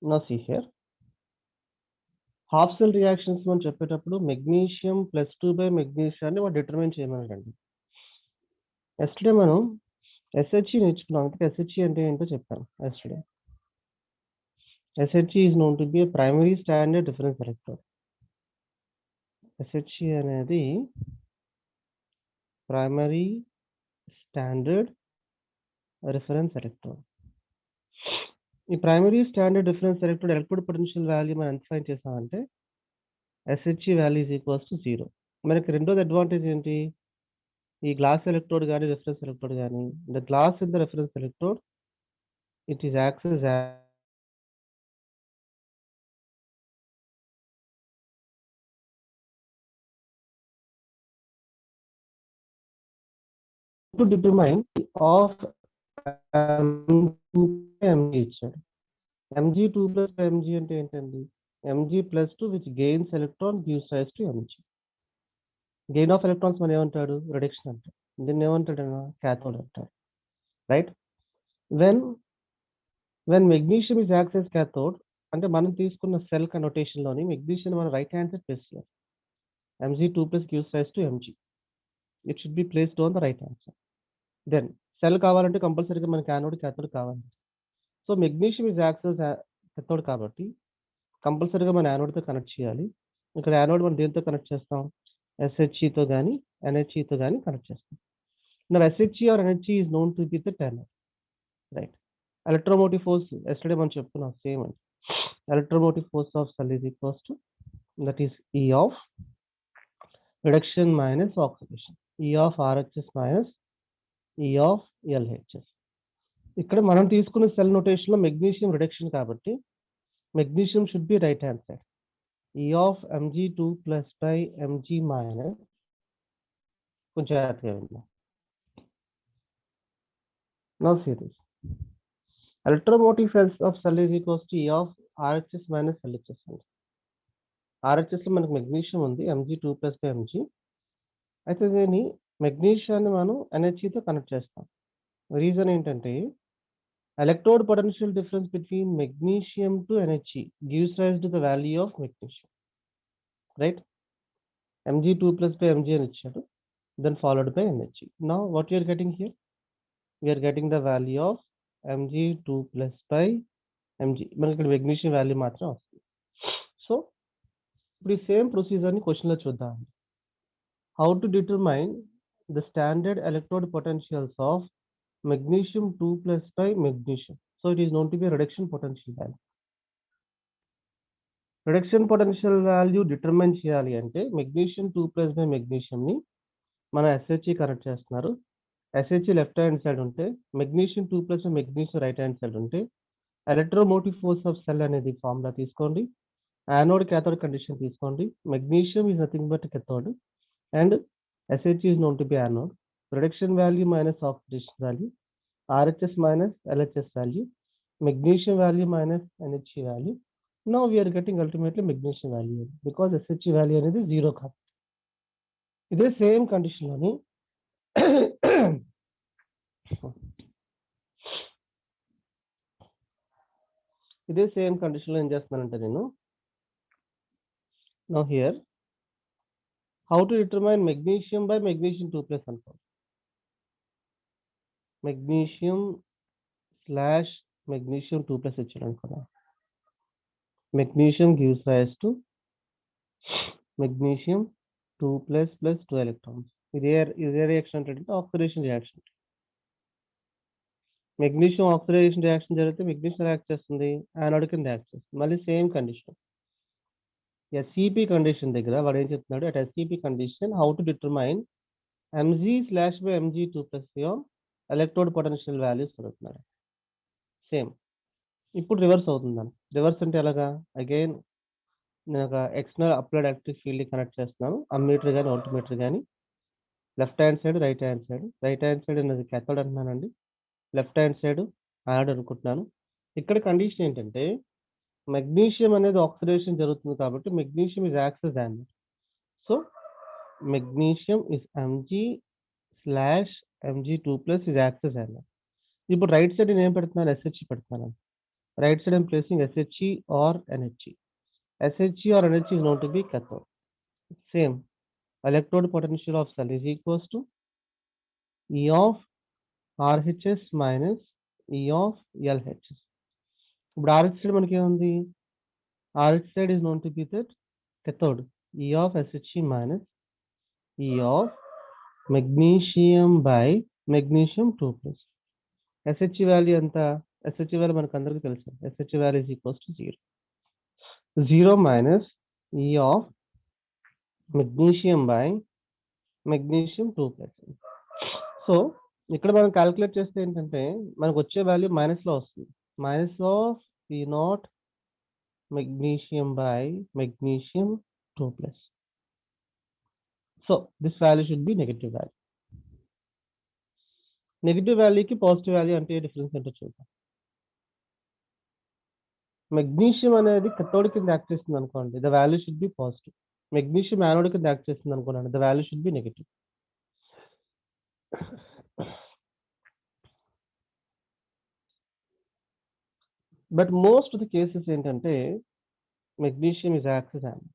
Now see here, half cell reactions మనం చెప్పేటప్పుడు magnesium +2 by మెగ్నీషియాన్ని మనం డిటర్మైన్ చేయమన్నారండి. ఎస్టర్డే మనం ఎస్హెచ్ఈ నేర్చుకున్నాం. అందుకే ఎస్హెచ్ఈ అంటే ఏంటో చెప్పాను yesterday. SHE is known to B a primary standard reference electrode. SHE అనేది ప్రైమరీ స్టాండర్డ్ రిఫరెన్స్ ఎలక్ట్రోడ్. ఈ primary standard reference electrode potential value మనం ఎంత ఫైండ్ చేసామంటే SHE value is equals to 0. మనకి రెండోది అడ్వాంటేజ్ ఏంటి? ఈ గ్లాస్ ఎలక్ట్రోడ్ కానీ రెఫరెన్స్ ఎలక్ట్రోడ్ కానీ, the glass in the reference electrode it is acts to determine of mg ఇచ్చాడు. mg2 plus mg అంటే ఏంటండి? mg+2 which gains electron gives rise to mg. Gain of electrons మనం ఏమంటాడు? Reduction అంటాడు. దీన్ని ఏమంటాడు? క్యాథోడ్ అంటాడు. Right? When magnesium is acts as cathode అంటే మనం తీసుకున్న సెల్ కనోటేషన్లోని మెగ్నీషియం మనం రైట్ హ్యాండ్ సైడ్ ప్లేస్ చేయాలి. mg2 plus gives rise to mg. It should be placed on the right hand side. Then cell కావాలంటే కంపల్సరీగా మనకి anode cathode కావాలి. So magnesium is access cathode కాబట్టి కంపల్సరీగా మన యానోడ్తో కనెక్ట్ చేయాలి. ఇక్కడ యానోడ్ మనం దేంతో కనెక్ట్ చేస్తాం? ఎస్హెచ్ఈతో కానీ ఎన్హెచ్ఈతో కానీ కనెక్ట్ చేస్తాం. నా SHE or NHE is known to be the turner. Right? Electromotive force yesterday మనం చెప్పుకున్నాం సేమ్ అండి. Electromotive force of cell is equals to that is E of reduction minus oxidation, E of RHS minus E of LHS. ఇక్కడ మనం తీసుకున్న cell నోటేషన్లో magnesium reduction కాబట్టి magnesium should be right hand side. E of mg2 plus by mg minus, కొంచెం జాగ్రత్తగా విందాం. Now see this. Electromotive force of cell is equals to E of RHS minus LHS. RHS లో మనకు magnesium ఉంది mg2 plus by mg. అయితే దీన్ని మెగ్నీషియాన్ని మనం ఎన్హెచ్ఈతో connect చేస్తాం. రీజన్ ఏంటంటే electrode potential difference between magnesium to NHE gives rise to the value of magnesium. Right? mg2 plus by mg అని ఇచ్చాడు, then followed by NHE. Now what we are getting here? We are getting the value of mg2 plus by mg. మనకి ఇక్కడ magnesium value మాత్రం వస్తుంది. So ఇప్పుడు ఈ same ప్రొసీజర్ని క్వశ్చన్లో చూద్దాం. How to determine the standard electrode potentials of magnesium 2 plus by magnesium. So it is known to be a reduction potential value. Reduction potential value determine చేయాలి అంటే magnesium 2 plus by magnesium ని మన SHE connect చేస్తున్నారు. SHE left hand side ఉంటే magnesium 2 plus by magnesium right hand side ఉంటే electromotive force of cell అనేది formula తీసుకోండి. Anode cathode condition తీసుకోండి. magnesium is nothing but cathode and SHE is known to be anode. Reduction value minus oxidation value, RHS minus LHS value, magnesium value minus NHE value. Now we are getting ultimately magnesium value because SHE value అనేది 0 కాదు. ఇదే same condition లోని ఏం చేస్తున్నానంటే నేను now here how to determine magnesium by magnesium 2 plus అనుకో. magnesium slash magnesium 2 plus ఇచ్చాడు అనుకున్నా. magnesium gives rise to magnesium 2 plus 2 electrons. ఇదే రియాక్షన్ అంటే oxidation reaction. Magnesium oxidation reaction జరిగితే మెగ్నీషియం రియాక్ట్ చేస్తుంది, యానోడ్ కింద రియాక్ట్ చేస్తుంది. మళ్ళీ సేమ్ కండిషన్ ఎస్సిపి కండిషన్ దగ్గర వాడు ఏం చెప్తున్నాడు? At SCP condition how to determine mg/mg2 plus electrode potential values అడుగుతున్నాడు. సేమ్ ఇప్పుడు రివర్స్ అవుతుందని. రివర్స్ అంటే ఎలాగా? అగైన్ నేను ఒక external applied electric field connect చేస్తున్నాను. అమ్మీటర్ కానీ వోల్టమీటర్ కానీ. Left hand side right hand side. Right hand side అనేది క్యాథోడ్ అంటున్నానండి, లెఫ్ట్ హ్యాండ్ సైడ్ యానోడ్ అనుకుంటున్నాను. ఇక్కడ కండిషన్ ఏంటంటే మెగ్నీషియం అనేది ఆక్సిడేషన్ జరుగుతుంది కాబట్టి magnesium is acts as anode. So magnesium is mg/mg2 plus is acts as anode. ఇప్పుడు right side నేను ఏం పెడుతున్నాను? SHE పెడుతున్నాను. Right side I'm placing SHE or NHE. SHE or NHE is known to be cathode. Same. Electrode potential of cell is equals to E of RHS minus E of LHS. ఇప్పుడు RH side మనకి ఏముంది? RH side is known to be that cathode. E of SHE minus E of magnesium by magnesium 2 plus. SHE value ఎంత? SHE value మనకు అందరికీ తెలుసు. SHE value is equals to 0. 0 minus E of magnesium by magnesium 2 plus. So ఇక్కడ మనం calculate చేస్తే ఏంటంటే మనకు వచ్చే వాల్యూ మైనస్లో వస్తుంది. మైనస్ ఆఫ్ ఈ not magnesium by magnesium 2 plus. So this value should be negative value. Negative వాల్యూకి పాజిటివ్ వాల్యూ అంటే డిఫరెన్స్ ఏంటో చూద్దాం. మెగ్నీషియం అనేది కథోడ్ కింద యాక్ట్ చేస్తుంది అనుకోండి, the value should be positive. Magnesium anode కింద యాక్ట్ చేస్తుంది అనుకోండి, the value should be negative. But most of the cases ఏంటంటే మెగ్నీషియం ఇస్ యాక్సెస్ యానోడ్.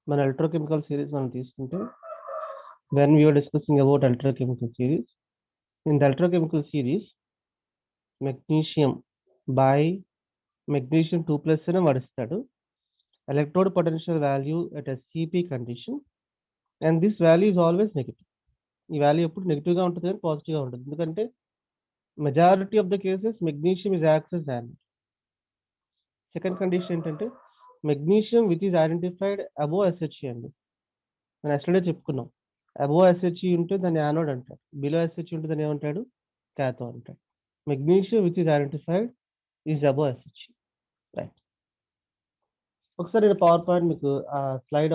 మన ఎలక్ట్రోకెమికల్ సిరీస్ మనం తీసుకుంటే when we were discussing about electrochemical series, in the electrochemical series magnesium by magnesium 2 plus అని వాడిస్తాడు. Electrode potential value at a CP condition, and this value is always negative. ఈ value ఎప్పుడు negative గా ఉంటుంది కానీ positive గా ఉంటుంది, ఎందుకంటే majority of the cases magnesium is acts as anode. Second condition ఏంటంటే magnesium which is identified above SHE అండి. మనం ఎస్టర్డే చెప్పుకున్నాం, అబోవ్ SHE ఉంటే దాన్ని యానోడ్ అంటాడు, బిలో SHE ఉంటే దాన్ని ఏమంటాడు? క్యాథోడ్ అంటాడు. Magnesium which is identified is above SHE. Right. ఒకసారి నేను పవర్ పాయింట్ మీకు ఆ స్లైడ్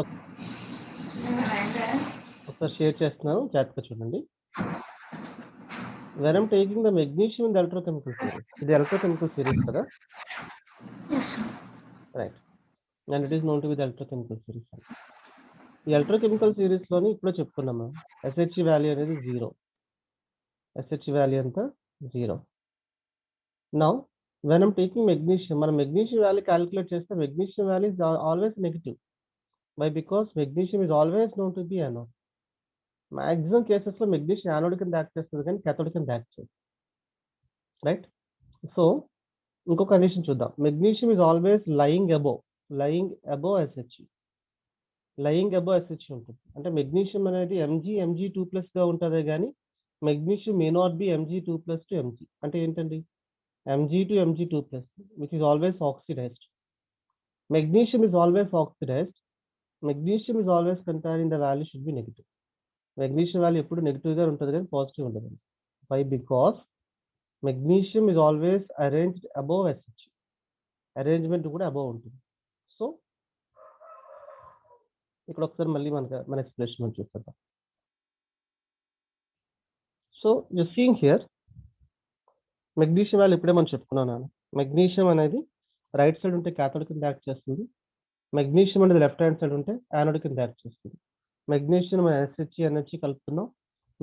ఒకసారి షేర్ చేస్తున్నాను, జాగ్రత్తగా చూడండి. When I'm taking the magnesium in the electrochemical series, ఇది electrochemical series కదా? Yes, sir. Right. And it is known to be the electrochemical series. ఈ ఎలక్ట్రోకెమికల్ సిరీస్ లోని ఇప్పుడే చెప్పుకున్నాం మనం, SHE వాల్యూ అనేది 0. SHE వాల్యూ ఎంత? 0. Now when I'm taking magnesium, మనం మెగ్నీషియం వాల్యూ క్యాలిక్యులేట్ చేస్తే magnesium value is always negative. Why? Because magnesium is always known to be anode. Maximum cases లో మెగ్నీషియం యానోడ్ కింద యాక్ట్ చేస్తుంది కానీ cathode కింద act చేస్తుంది. Right. So ఇంకో condition చూద్దాం. Magnesium is always lying above SHE. Lying above SHE ఉంటుంది. అంటే మెగ్నీషియం అనేది Mg2 ప్లస్ గా ఉంటుంది కానీ magnesium may not be Mg2 plus to Mg. అంటే ఏంటండి? Mg to Mg2 plus, which is always oxidized. Magnesium is always oxidized. Magnesium is always containing the value should be negative. Magnesium value ఎప్పుడు negative గా ఉంటుంది కానీ positive ఉండదు. Why? Because magnesium is always arranged above SHE. Arrangement కూడా above ఉంటుంది. So ఇక్కడ ఒకసారి మళ్ళీ మన ఎక్స్ప్లెనేషన్ చూద్దాం. So you seeing here magnesium value ఇప్పుడే మనం చెప్పుకున్నాను. మెగ్నీషియం అనేది రైట్ సైడ్ ఉంటే క్యాథోడ్ కింద యాక్ట్ చేస్తుంది. మెగ్నీషియం అనేది లెఫ్ట్ హ్యాండ్ సైడ్ ఉంటే యానోడ్ కింద యాక్ట్ చేస్తుంది. మెగ్నీషియం మనం SHE NHE కలుపుతున్నాం,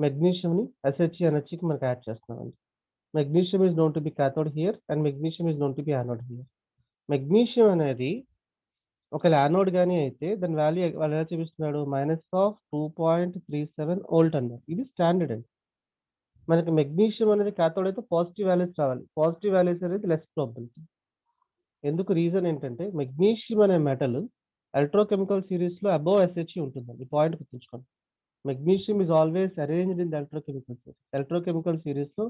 మెగ్నీషియంని SHE NHEకి మనకి యాడ్ చేస్తున్నాం అండి. Magnesium is known to B cathode here and magnesium is known to be anode here. Magnesium అనేది ఒక యానోడ్ కానీ అయితే దాని వాల్యూ వాళ్ళు ఎలా చూపిస్తున్నాడు? -2.37 వోల్ట్ అన్నారు. ఇది స్టాండర్డ్ అండి. మనకి మెగ్నీషియం అనేది క్యాథోడ్ అయితే పాజిటివ్ వాల్యూస్ రావాలి. పాజిటివ్ వాల్యూస్ అనేది లెస్ ప్రాబిలిటీ. ఎందుకు? రీజన్ ఏంటంటే మెగ్నీషియం అనే మెటల్ ఎలక్ట్రోకెమికల్ సిరీస్ లో అబోవ్ SHE ఉంటుందండి. ఈ పాయింట్ గుర్తుంచుకోండి. Magnesium is always arranged in the electrochemical series. Electrochemical series లో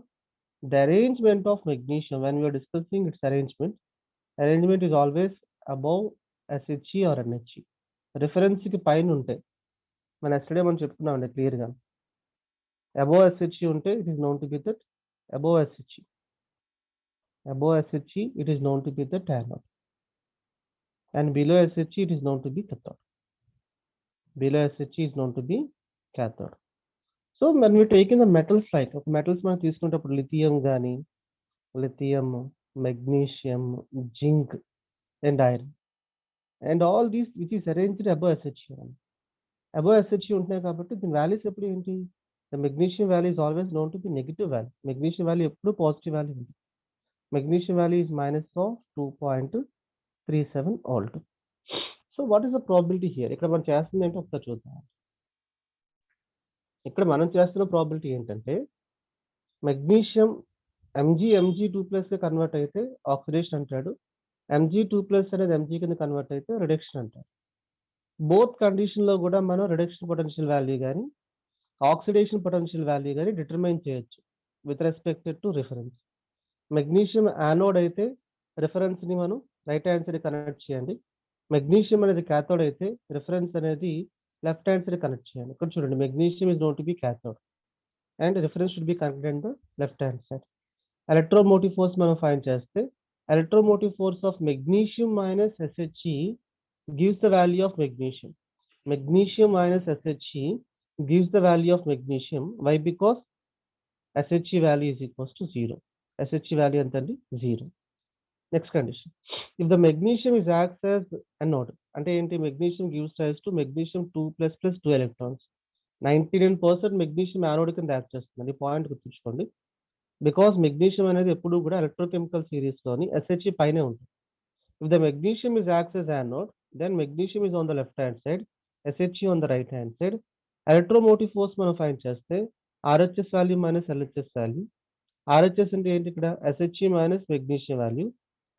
the arrangement of magnesium when we're discussing its arrangement is always above SHE or NHE. Reference కి పైన ఉంటాయి. మన ఎస్టర్డే మనం చెప్పుకున్నామండి క్లియర్ గా. above SHE ఉంటే it is known to be that above SHE. Above SHE it is known to be the anode, and below SHE it is known to be cathode. Below SHE is known to be cathode. So when we take in the metals like metals మనం తీసుకునేటప్పుడు lithium, magnesium, zinc and iron, and all these which is arranged above SHE. Above SHE ఉంటున్నాయి కాబట్టి దీని values ఎప్పుడు ఏంటి? The magnesium value is always known to be negative value. Magnesium value ఎప్పుడు positive value ఉంది. Magnesium value is minus of 2.37 volt. So what is the probability here? ఇక్కడ మనం చేస్తుంది ఏంటో ఒకసారి చూద్దాం. ఇక్కడ మనం చేస్తున్న ప్రాబిలిటీ ఏంటంటే మెగ్నీషియం Mg2+ గా కన్వర్ట్ అయితే ఆక్సిడేషన్ అంటాడు. Mg2+ అనేది Mg కింద కన్వర్ట్ అయితే రిడక్షన్ అంటారు. బోత్ కండిషన్లో కూడా మనం రిడక్షన్ పొటెన్షియల్ వాల్యూ కానీ ఆక్సిడేషన్ పొటెన్షియల్ వాల్యూ కానీ డిటర్మైన్ చేయొచ్చు with respected to reference. Magnesium anode అయితే రిఫరెన్స్ని మనం రైట్ హ్యాండ్ సైడ్ కనెక్ట్ చేయండి. మెగ్నీషియం అనేది క్యాథోడ్ అయితే రిఫరెన్స్ అనేది లెఫ్ట్ హ్యాండ్ సైడ్ కనెక్ట్ చేయండి. ఇక్కడ చూడండి, magnesium is note to be cathode and reference should be connected in the left hand side. Electromotive force మనం ఫైండ్ చేస్తే electromotive force of magnesium minus SHE gives the value of magnesium. Magnesium minus SHE gives the value of magnesium. Why? Because SHE value is equals to 0. SHE value entandi 0. Next condition. If the magnesium is acts as anode, ante enti magnesium gives rise to magnesium 2+ plus 2 electrons. 99% magnesium anode కింద act చేస్తుంది. Point గుర్తుంచుకోండి. Because magnesium అనేది ఎప్పుడు కూడా electrochemical series లోని SHE పైనే ఉంటుంది. If the magnesium is acts as anode, then magnesium is on the left hand side, SHE on the right hand side. Electromotive force మనం ఫైండ్ చేస్తే RHS value minus LHS value. RHS అంటే ఏంటి ఇక్కడ? SHE minus magnesium value.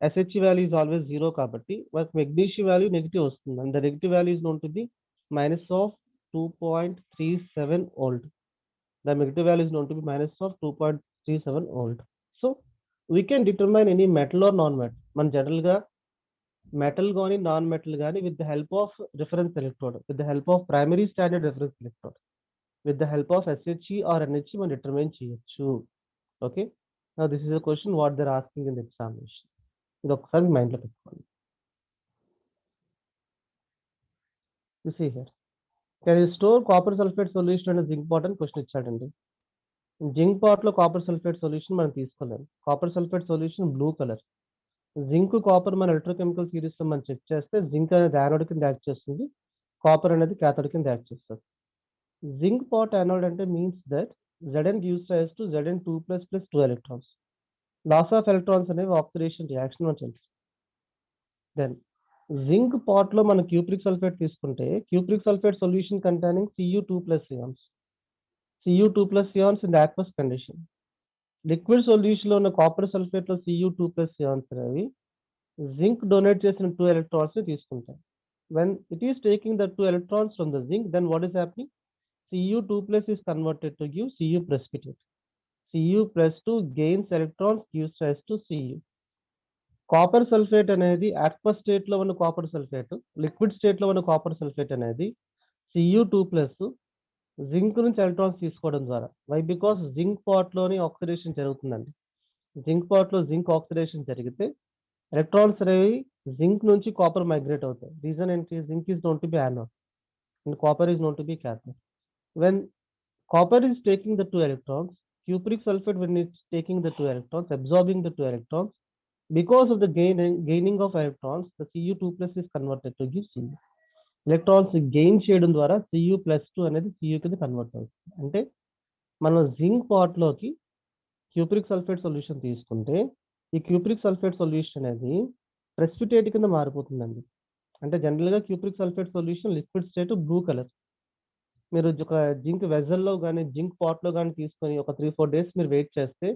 SHE value is always 0 కాబట్టి మనకు magnesium value negative వస్తుంది. And the negative value is known to be minus of 2.37 volt. The negative value is known to be minus of 2.37 volt. So we can determine any metal or non-metal. మన జనరల్గా metal కానీ non metal కానీ with the help of reference electrode, with the help of primary standard reference electrode, with the help of SHE or NHE మనం determine చేయొచ్చు. Okay, now this is a question what they're asking in the examination. ఇది ఒకసారి mind లో పెట్టుకోండి. You see here, can you store copper sulfate solution and zinc pot అని question ఇచ్చాడండి. Zinc pot లో copper sulphate solution మనం తీసుకోలేము. Copper sulphate solution blue colour. Zinc copper మన ఎలక్ట్రోకెమికల్ సిరీస్ లో మనం చెక్ చేస్తే జింక్ అనేది యానోడ్ కింద యాక్ట్ చేస్తుంది, కాపర్ అనేది క్యాథోడ్ కింద యాక్ట్ చేస్తుంది. జింక్ పాట్ యానోడ్ అంటే means that Zn gives rise to Zn2+ plus 2 electrons. Loss of electrons అనేవి ఆక్సిడేషన్ రియాక్షన్ అని తెలుసు. దెన్ జింక్ పాట్ లో మనం క్యూప్రిక్ సల్ఫేట్ తీసుకుంటే cupric sulphate solution containing Cu2+ ions. Cu2+ ions in the aqueous condition. Liquid solution లో ఉన్న copper sulphate లో Cu2+ ions అనేవి జింక్ డొనేట్ చేసిన 2 electrons ని తీసుకుంటాయి. When it is taking the 2 electrons from the zinc, then what is happening? Cu2+ is converted to give Cu precipitate. Cu+2 gains electrons, gives rise to Cu. Copper sulphate అనేది aqueous state లో ఉన్న copper sulphate, liquid state లో ఉన్న copper sulphate అనేది Cu2+ zinc నుంచి electrons తీసుకోవడం ద్వారా. Why? Because zinc pot లోని ఆక్సిడేషన్ జరుగుతుందండి. జింక్ పాట్ లో జింక్ ఆక్సిడేషన్ జరిగితే ఎలక్ట్రాన్స్ అనేవి జింక్ నుంచి కాపర్ మైగ్రేట్ అవుతాయి. రీజన్ ఏంటి? Zinc is known to be anode and copper is known to B cathode. When copper is taking the 2 electrons, cupric sulfate when it's taking the 2 electrons, absorbing the 2 electrons, because of the gaining of electrons, the Cu2+ is converted to give Cu. Electrons gain చేయడం ద్వారా Cu+2 అనేది Cu కింద convert అవుతుంది. అంటే మనం zinc pot లోకి cupric sulphate solution తీసుకుంటే ఈ క్యూప్రిక్ సల్ఫేట్ సొల్యూషన్ అనేది ప్రెసిపిటేట్ కింద మారిపోతుందండి. అంటే జనరల్గా cupric sulphate solution liquid state blue colour. మీరు ఒక జింక్ వెజల్లో కానీ జింక్ పాట్లో కానీ తీసుకొని ఒక 3-4 days మీరు వెయిట్ చేస్తే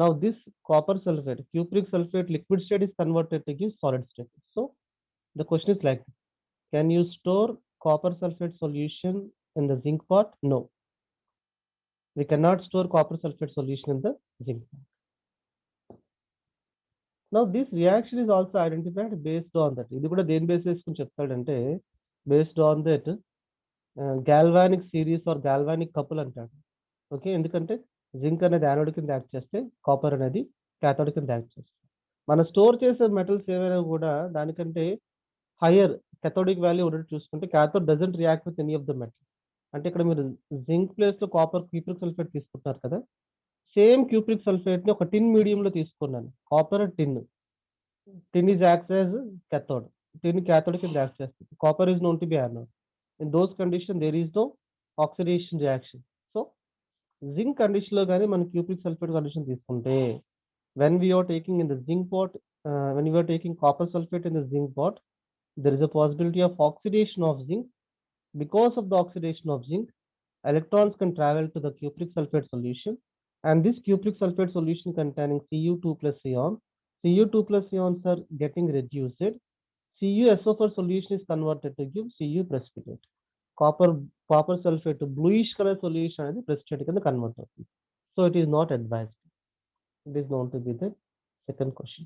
now this copper sulphate cupric sulphate liquid state is converted to give solid state. So the question is like, can you store copper sulfate solution in the zinc pot? No, we cannot store copper sulfate solution in the zinc pot. Now this reaction is also identified based on that. ఇది కూడా దేని base చేసుకుని చెప్తాడంటే based on that galvanic series or galvanic couple అంటాడు. Okay, ఎందుకంటే zinc అనేది anode కింద act చేస్తే కాపర్ అనేది క్యాథోడ్ కింద యాక్ట్ చేస్తుంది. మనం స్టోర్ చేసే మెటల్స్ ఏవైనా కూడా దానికంటే హయ్యర్ cathodic వాల్యూ ఉన్నట్టు చూసుకుంటే cathode doesn't react with any of the metal. అంటే ఇక్కడ మీరు జింక్ ప్లేస్ లో కాపర్ క్యూప్రిక్ సల్ఫేట్ తీసుకుంటున్నారు కదా, సేమ్ క్యూప్రిక్ సల్ఫేట్ ని ఒక టిన్ మీడియం లో తీసుకున్నాను. Copper tin is act as cathode. Tin cathode కింద యాక్ట్ చేస్తుంది. Copper is known to be anode. In those conditions there is no oxidation reaction. So zinc condition లో కానీ మనం క్యూప్రిక్ సల్ఫేట్ కండిషన్ తీసుకుంటే When we are taking in the zinc pot, when we are taking copper sulfate in the zinc pot, there is a possibility of oxidation of zinc. Because of the oxidation of zinc, electrons can travel to the cupric sulfate solution, and this cupric sulfate solution containing Cu2 plus ion, Cu2 plus ions are getting reduced. CuSO4 solution is converted to give Cu precipitate. Copper sulfate to bluish color solution and the precipitate can convert. So it is not advised. It is known to be the second question.